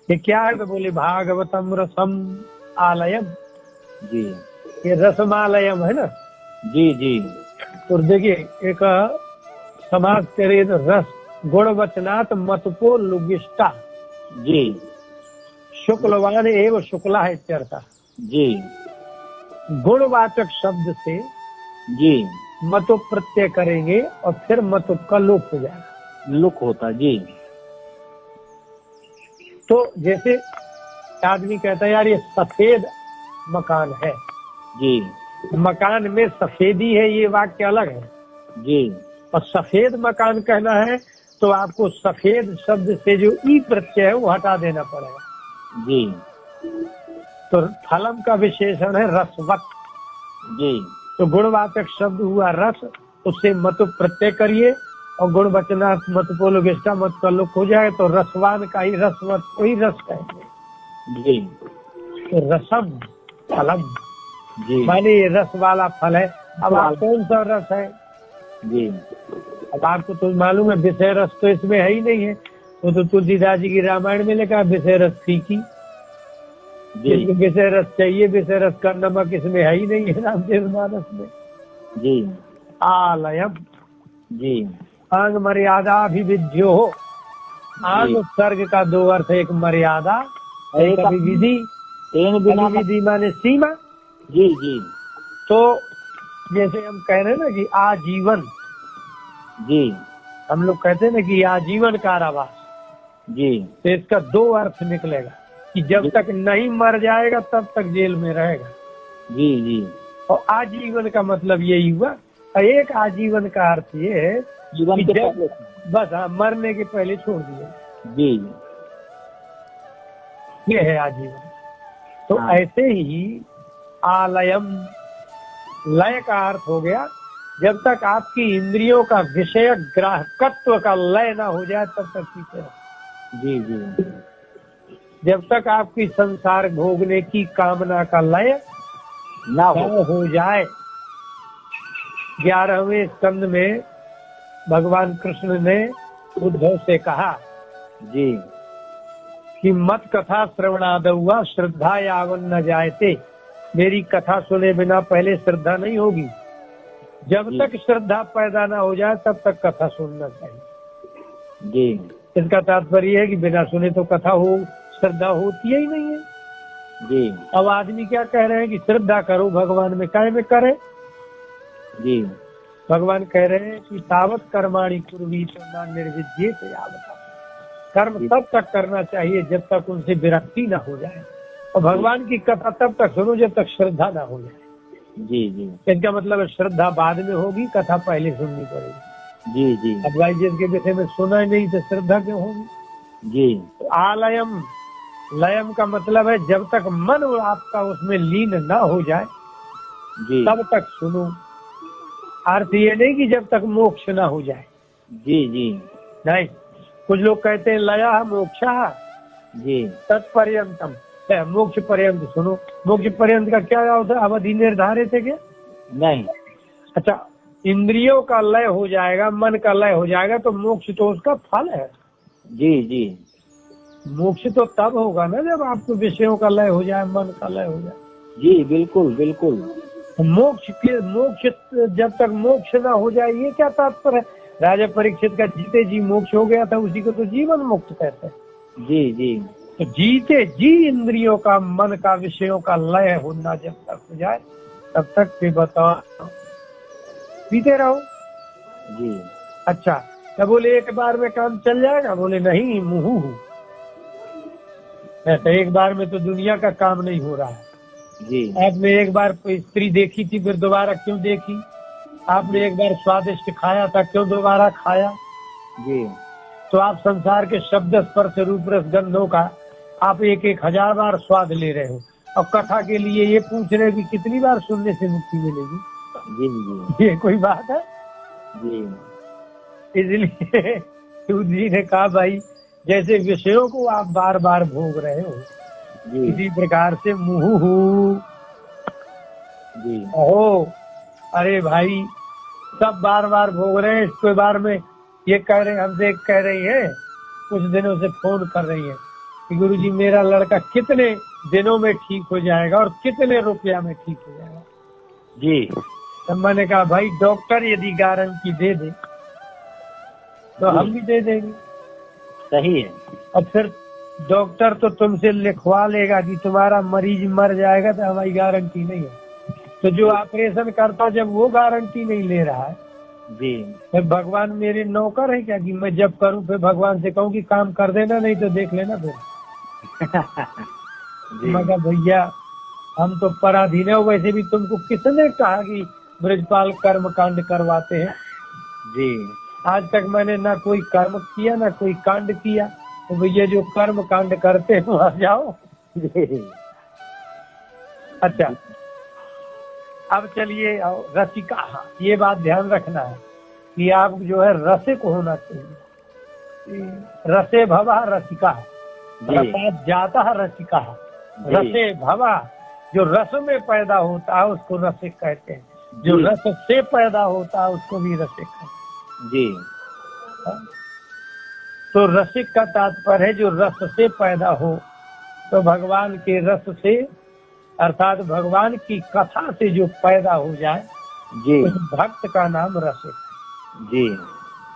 ये क्या है? तो बोले भागवतम रसम आलयम। जी ये रसमालयम है ना। जी जी तो देखिए एक समाज करे तो रस गुण वचनात् मतपो लुगिष्टा जी शुक्लवान एवं शुक्ला है इत्यर्थ। जी गुणवाचक शब्द से जी मतु प्रत्यय करेंगे और फिर मतु का लोप हो जाएगा। लुक होता। जी तो जैसे आदमी कहता है यार ये सफेद मकान है, जी मकान में सफेदी है, ये वाक्य अलग है। जी और सफेद मकान कहना है तो आपको सफेद शब्द से जो ई प्रत्यय है वो हटा देना पड़ेगा। जी तो फलम का विशेषण है रसवत। जी तो गुणवाचक शब्द हुआ रस, उससे मतु प्रत्यय करिए और गुण वचनात् मत पोलोगिष्टा मत का लुक हो जाए तो रसवान का ही रसवत को ही रस कहेंगे। जी तो रसम फलम जी माने ये रस वाला फल है। अब आप कौन सा रस है? जी अब आपको तो मालूम है विषय रस तो इसमें है ही नहीं है। वो तो तुलसीदास जी की रामायण में लिखा विषय रस फीकी। जी विषय रस चाहिए, विषय रस का नमक इसमें है ही नहीं है रामचरितमानस में। जी आलयम जी आंग मर्यादा भी विध्यो हो। आंग सर्ग का दो अर्थ है, एक मर्यादा एक अभिविधि। तीन बिना अभिविधि माने सीमा। जी जी तो जैसे हम कह रहे हैं ना कि आजीवन, जी हम लोग कहते हैं ना कि आजीवन कारावास, जी तो इसका दो अर्थ निकलेगा कि जब तक नहीं मर जाएगा तब तक जेल में रहेगा। जी जी और आजीवन का मतलब यही हुआ। और एक आजीवन का अर्थ ये है जीवन कि के जब पहले। बस हाँ मरने के पहले छोड़ दिए, जी ये है आजीवन। तो हाँ। ऐसे ही आलयम लय का अर्थ हो गया जब तक आपकी इंद्रियों का विषय ग्राहकत्व का लय ना हो जाए तब तक पीछे रहो। जी जी जब तक आपकी संसार भोगने की कामना का लय ना हो जाए। 11वें स्कंद में भगवान कृष्ण ने उद्धव से कहा जी कि मत कथा श्रवणादुआ श्रद्धा यावन न जायते। मेरी कथा सुने बिना पहले श्रद्धा नहीं होगी। जब तक श्रद्धा पैदा ना हो जाए तब तक कथा सुनना चाहिए। जी इसका तात्पर्य है कि बिना सुने तो कथा हो श्रद्धा होती ही नहीं है। जी अब आदमी क्या कह रहे हैं कि श्रद्धा करो भगवान में, काहे में करे? जी भगवान कह रहे हैं कि तावत कर्माणि कुर्वीत न निर्विद्येत यावत्। कर्म तब तक करना चाहिए जब तक उनसे विरक्ति ना हो जाए, और भगवान की कथा तब तक सुनो जब तक श्रद्धा ना हो जाए। जी जी इसका मतलब है श्रद्धा बाद में होगी, कथा पहले सुननी पड़ेगी। जी जी अब भाई जिसके विषय में सुना ही नहीं तो श्रद्धा क्यों होगी? जी तो आलयम लयम का मतलब है जब तक मन आपका उसमें लीन ना हो जाए जी तब तक सुनो। अर्थ ये नहीं कि जब तक मोक्ष ना हो जाए। जी जी नहीं, कुछ लोग कहते हैं लया मोक्षा जी तत्पर्यंतम, मोक्ष पर्यंत सुनो। मोक्ष पर्यंत का क्या होता है? अवधि निर्धारित है क्या? नहीं। अच्छा, इंद्रियों का लय हो जाएगा, मन का लय हो जाएगा तो मोक्ष तो उसका फल है। जी जी मोक्ष तो तब होगा ना जब आपको विषयों का लय हो जाए, मन का लय हो जाए। जी बिल्कुल बिल्कुल। मोक्ष जब तक मोक्ष ना हो जाए, ये क्या तात्पर्य है? राजा परीक्षित का जीते जी मोक्ष हो गया था, उसी को तो जीवन मुक्त कहते हैं। जी जी तो जीते जी इंद्रियों का मन का विषयों का लय होना जब तक हो जाए तब तक भी बताओ पीते रहो। जी अच्छा, तो बोले एक बार में काम चल जाएगा? बोले नहीं, मुहू तो एक बार में तो दुनिया का काम नहीं हो रहा है। जी आपने एक बार कोई स्त्री देखी थी फिर दोबारा क्यों देखी? आपने एक बार स्वादिष्ट खाया था, क्यों दोबारा खाया? जी तो आप संसार के शब्द स्पर्श रूप रस गंधों का आप एक 1000 बार स्वाद ले रहे हो और कथा के लिए ये पूछ रहे हो कि कितनी बार सुनने से मुक्ति मिलेगी? जी जी ये कोई बात है? जी इसलिए सूत जी ने कहा भाई जैसे विषयों को आप बार बार भोग रहे हो जी इसी प्रकार से मुहु जी हो, अरे भाई सब बार बार भोग रहे हैं। इसके बार में ये कह रहे हमसे कह रही है, कुछ दिनों से फोन कर रही है कि गुरुजी मेरा लड़का कितने दिनों में ठीक हो जाएगा और कितने रुपया में ठीक हो जाएगा। जी तब मैंने कहा भाई डॉक्टर यदि गारंटी दे दे तो जी। हम भी दे देंगे। सही है। और फिर डॉक्टर तो तुमसे लिखवा लेगा कि तुम्हारा मरीज मर जाएगा तो हमारी गारंटी नहीं है। तो जो ऑपरेशन करता जब वो गारंटी नहीं ले रहा है जी फिर भगवान मेरे नौकर है क्या कि मैं जब करूं फिर भगवान से कहूं कि काम कर देना नहीं तो देख लेना फिर। जी मैं कहा भैया हम तो पराधीन है, वैसे भी तुमको किसने कहा कि ब्रजपाल कर्म कांड करवाते हैं? जी आज तक मैंने ना कोई कर्म किया ना कोई कांड किया। तो भैया जो कर्म कांड करते हैं वहां जाओ। जी अच्छा अब चलिए रसिका, ये बात ध्यान रखना है कि आप जो है रसिक होना चाहिए। रसे भवा रसिका, रसात जाता रसिका, रसे भवा जो रस में पैदा होता है उसको रसिक कहते हैं, जो रस से पैदा होता है उसको भी रसिक कहते हैं। जी तो रसिक का तात्पर्य है जो रस से पैदा हो। तो भगवान के रस से अर्थात भगवान की कथा से जो पैदा हो जाए जी उस भक्त का नाम रसिक जी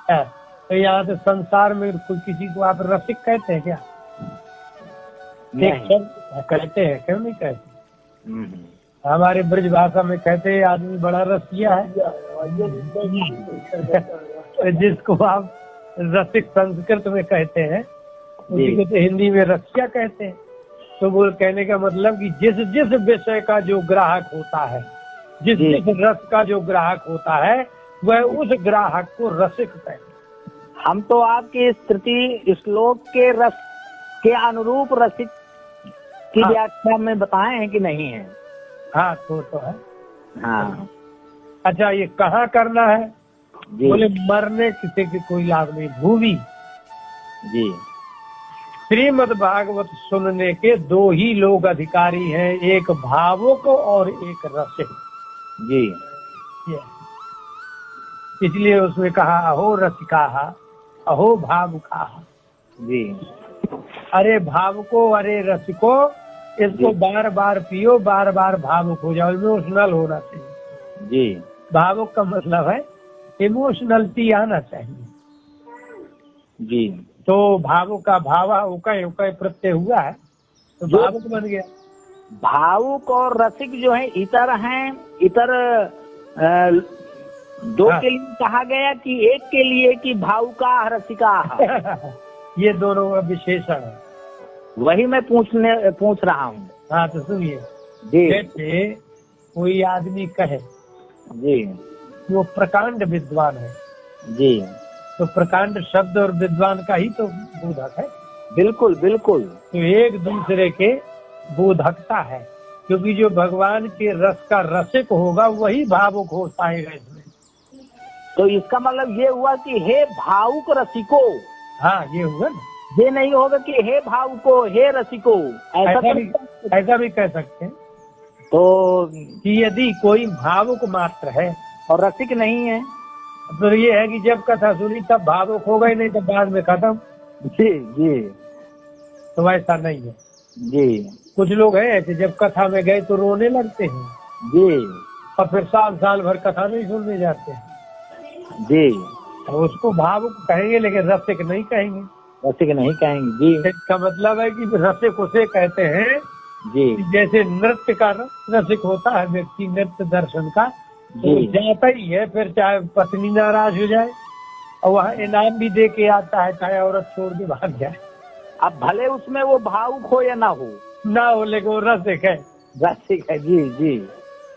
है। तो यहाँ से संसार में कोई किसी को आप रसिक कहते हैं क्या? एक शब्द कहते हैं, क्यों नहीं कहते? हमारे ब्रज भाषा में कहते हैं आदमी बड़ा रसिया है। जिसको आप रसिक संस्कृत में कहते हैं उसी को तो हिंदी में रसिया कहते हैं। तो वो कहने का मतलब कि जिस जिस विषय का जो ग्राहक होता है, जिस जिस रस का जो ग्राहक होता है वह उस ग्राहक को रसिक कहते हैं। हम तो आपकी स्तुति श्लोक के रस के अनुरूप रसिक की व्याख्या में बताए हैं कि नहीं है? हाँ तो है। हाँ अच्छा ये कहाँ करना है? बोले मरने किसी की कोई लाभ नहीं। भूमि जी श्रीमद् भागवत सुनने के दो ही लोग अधिकारी हैं, एक भावुक और एक रसिक जी। इसलिए उसमें कहा अहो रसिका अहो भावुका जी। अरे भावुको अरे रसिको, इसको बार बार पियो, बार बार भावुक हो जाओ, इमोशनल होना चाहिए जी। भावुक का मतलब है इमोशनलिटी आना चाहिए जी। तो भावुक का भावा उकय उकय प्रत्यय हुआ है तो भावुक बन गया। भावुक और रसिक जो है इतर हैं, इतर दो के लिए कहा गया कि एक के लिए कि भावुका रसिका ये दोनों का विशेषण है, वही मैं पूछ रहा हूँ। हाँ तो सुनिए जैसे कोई आदमी कहे जी वो प्रकांड विद्वान है जी, तो प्रकांड शब्द और विद्वान का ही तो बोधक है। बिल्कुल बिल्कुल। तो एक दूसरे के बोधकता है, क्योंकि जो भगवान के रस का रसिक होगा वही भावुक हो पाएगा इसमें। तो इसका मतलब ये हुआ कि हे भावुक रसिको। हाँ ये हुआ ना, ये नहीं होगा कि हे भावुको हे रसिको, ऐसा भी कह सकते हैं तो कि यदि कोई भावुक मात्र है और रसिक नहीं है तो ये है कि जब कथा सुनी तब भावुक हो गए, नहीं तो बाद में खत्म। जी जी तो ऐसा नहीं है जी। कुछ लोग हैं ऐसे जब कथा में गए तो रोने लगते हैं जी और फिर साल साल भर कथा नहीं सुनने जाते हैं। जी तो उसको भावुक कहेंगे लेकिन रसिक नहीं कहेंगे। रसिक नहीं कहेंगे जी। इसका मतलब है कि रसिक उसे कहते हैं जी। जैसे नृत्य का रसिक होता है व्यक्ति नृत्य दर्शन का, तो जाता ही है फिर चाहे पत्नी नाराज हो जाए और वहाँ इनाम भी दे के आता है, चाहे औरत छोड़ के भाग जाए। अब भले उसमें वो भावुक हो या ना हो लेकिन वो रसिक है। रसिक है जी जी।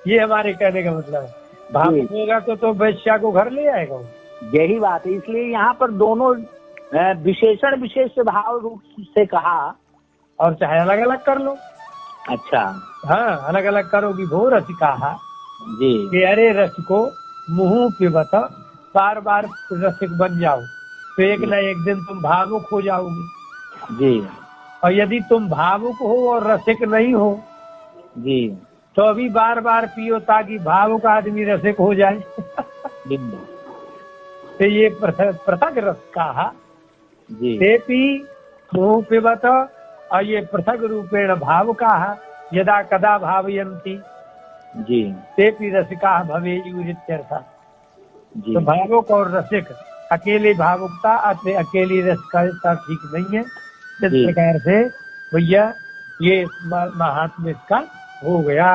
ये हमारे कहने का मतलब है। भावुक होगा तो वैश्या को घर ले आएगा वो। यही बात है, इसलिए यहाँ पर दोनों विशेषण विशेष भाव रूप से कहा। और चाहे अलग अलग कर लो। अच्छा हाँ अलग अलग करो कि भो रसिका जी कि अरे रसिको मुँह पिबत, बार बार रसिक बन जाओ तो एक न एक दिन तुम भावुक हो जाओगे। जी और यदि तुम भावुक हो और रसिक नहीं हो जी तो अभी बार बार पियो ताकि भावुक आदमी रसिक हो जाए। जी तो ये पृथक रस कहा जी तेपी मुँह पिबत, और ये पृथक रूपेण भावुका यदा कदा भावयन्ति जी तेपी रसिका भवेयुरित्यर्थ। जी तो भावुक और रसिक अकेले भावुकता अथवा अकेली रसिकता ठीक नहीं है। इस जी। प्रकार से भैया ये महात्म्य इसका हो गया।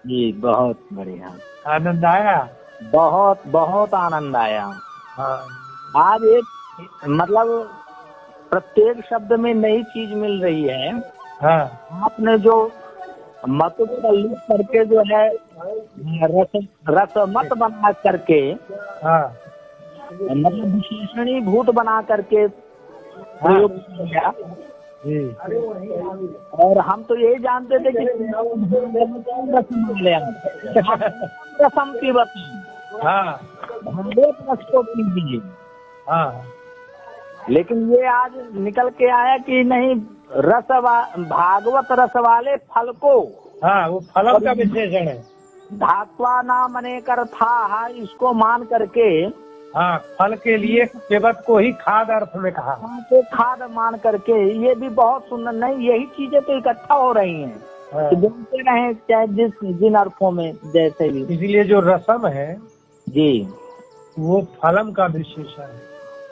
जी बहुत बढ़िया, आनंद आया। बहुत बहुत आनंद आया। हाँ आज एक मतलब प्रत्येक शब्द में नई चीज मिल रही है। हाँ आपने जो मत को लिख करके जो है रसमत बना करके, हाँ मतलब विशेषणीभूत बना करके प्रयोग किया। जी और हम तो यही जानते थे कि रसम पीबत, हाँ भागवत रस को पीजिए। हाँ लेकिन ये आज निकल के आया कि नहीं, भागवत रस वाले फल को, हाँ वो फलम का विशेषण है। धात्वा नाम अनेकर था, इसको मान करके हाँ फल के लिए केवट को ही खाद अर्थ में कहा। को खाद मान करके, ये भी बहुत सुंदर। नहीं, यही चीजें तो इकट्ठा हो रही हैं हाँ। कि बोलते रहे चाहे जिन अर्थों में जैसे भी। इसलिए जो रसम है जी वो फलम का विशेषण है।